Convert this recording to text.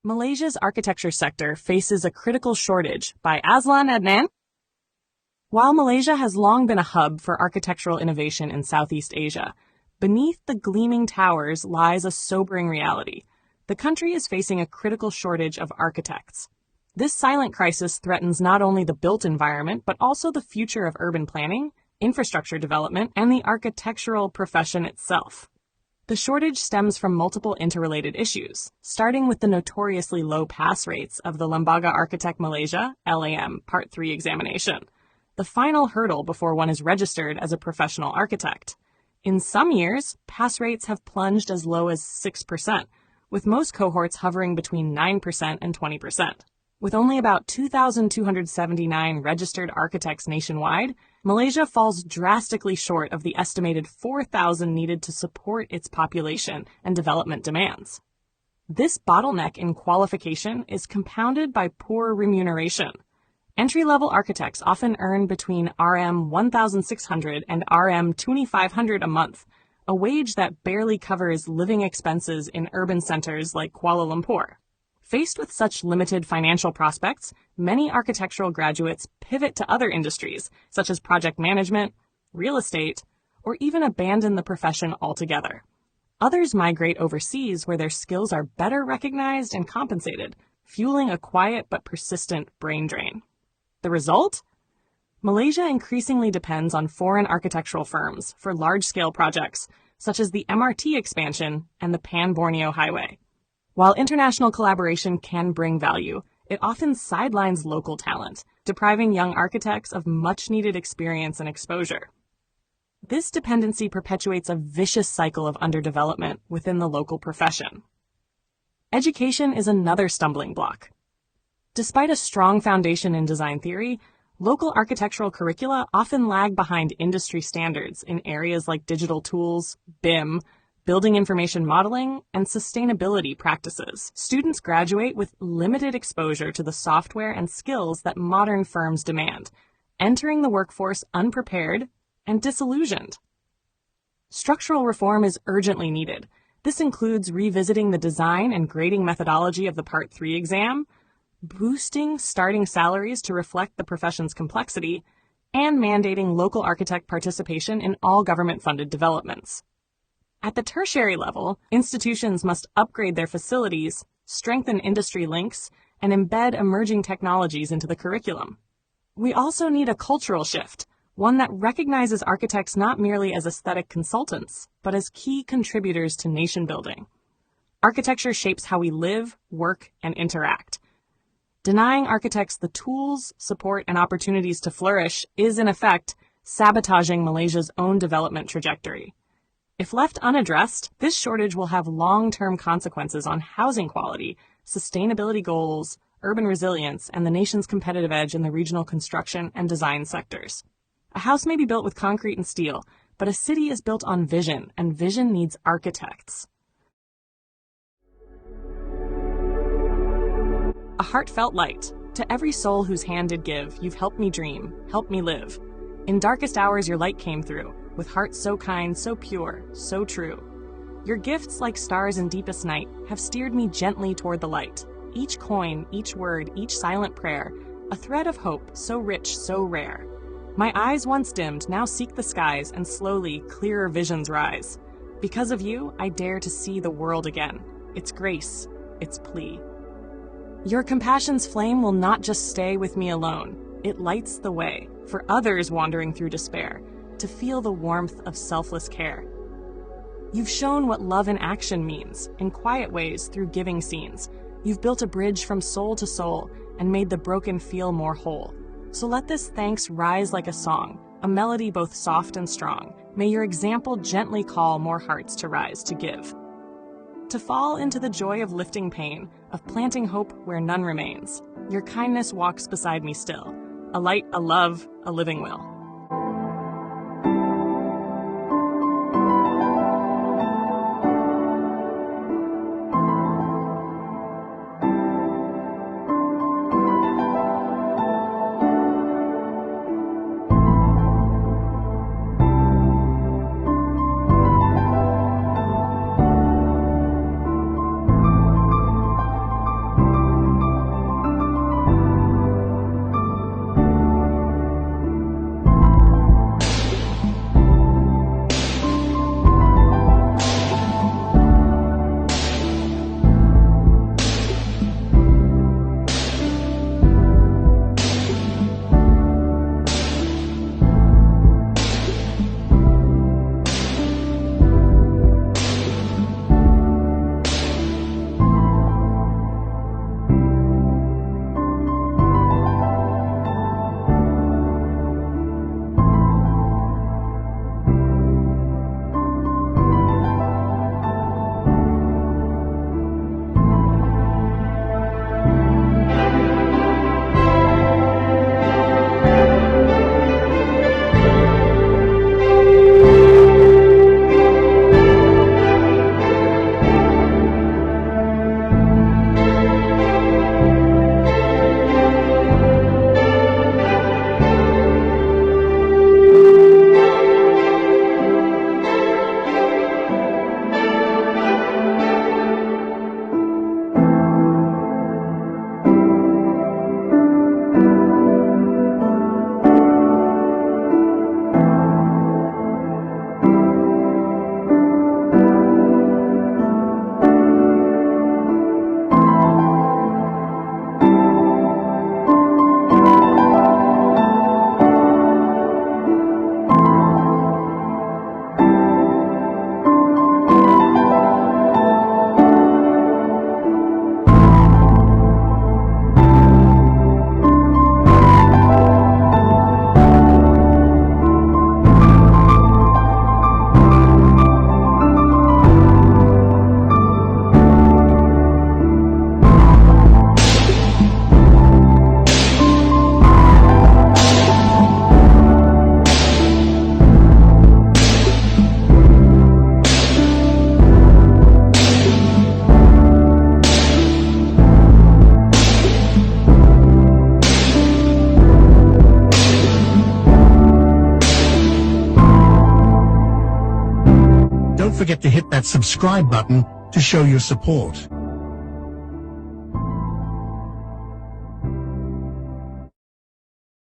Malaysia's architecture sector faces a critical shortage by Azlan Adnan. While Malaysia has long been a hub for architectural innovation in Southeast Asia, beneath the gleaming towers lies a sobering reality. The country is facing a critical shortage of architects. This silent crisis threatens not only the built environment, but also the future of urban planning, infrastructure development, and the architectural profession itself. The shortage stems from multiple interrelated issues, starting with the notoriously low pass rates of the Lembaga Arkitek Malaysia, LAM, Part 3 examination, the final hurdle before one is registered as a professional architect. In some years, pass rates have plunged as low as 6%, with most cohorts hovering between 9% and 20%. With only about 2,279 registered architects nationwide, Malaysia falls drastically short of the estimated 4,000 needed to support its population and development demands. This bottleneck in qualification is compounded by poor remuneration. Entry-level architects often earn between RM 1,600 and RM 2,500 a month, a wage that barely covers living expenses in urban centers like Kuala Lumpur. Faced with such limited financial prospects, many architectural graduates pivot to other industries, such as project management, real estate, or even abandon the profession altogether. Others migrate overseas where their skills are better recognized and compensated, fueling a quiet but persistent brain drain. The result? Malaysia increasingly depends on foreign architectural firms for large-scale projects, such as the MRT expansion and the Pan-Borneo Highway. While international collaboration can bring value, it often sidelines local talent, depriving young architects of much-needed experience and exposure. This dependency perpetuates a vicious cycle of underdevelopment within the local profession. Education is another stumbling block. Despite a strong foundation in design theory, local architectural curricula often lag behind industry standards in areas like digital tools, BIM, building information modeling, and sustainability practices. Students graduate with limited exposure to the software and skills that modern firms demand, entering the workforce unprepared and disillusioned. Structural reform is urgently needed. This includes revisiting the design and grading methodology of the Part 3 exam, boosting starting salaries to reflect the profession's complexity, and mandating local architect participation in all government-funded developments. At the tertiary level, institutions must upgrade their facilities, strengthen industry links, and embed emerging technologies into the curriculum. We also need a cultural shift, one that recognizes architects not merely as aesthetic consultants, but as key contributors to nation building. Architecture shapes how we live, work, and interact. Denying architects the tools, support, and opportunities to flourish is, in effect, sabotaging Malaysia's own development trajectory. If left unaddressed, this shortage will have long-term consequences on housing quality, sustainability goals, urban resilience, and the nation's competitive edge in the regional construction and design sectors. A house may be built with concrete and steel, but a city is built on vision, and vision needs architects. A heartfelt light. To every soul whose hand did give, you've helped me dream, helped me live. In darkest hours your light came through, with hearts so kind, so pure, so true. Your gifts, like stars in deepest night, have steered me gently toward the light. Each coin, each word, each silent prayer, a thread of hope, so rich, so rare. My eyes once dimmed, now seek the skies, and slowly, clearer visions rise. Because of you, I dare to see the world again. Its grace, its plea. Your compassion's flame will not just stay with me alone. It lights the way for others wandering through despair, to feel the warmth of selfless care. You've shown what love in action means, in quiet ways through giving scenes. You've built a bridge from soul to soul and made the broken feel more whole. So let this thanks rise like a song, a melody both soft and strong. May your example gently call more hearts to rise to give. To fall into the joy of lifting pain, of planting hope where none remains. Your kindness walks beside me still, a light, a love, a living will. don't forget to hit that subscribe button to show your support.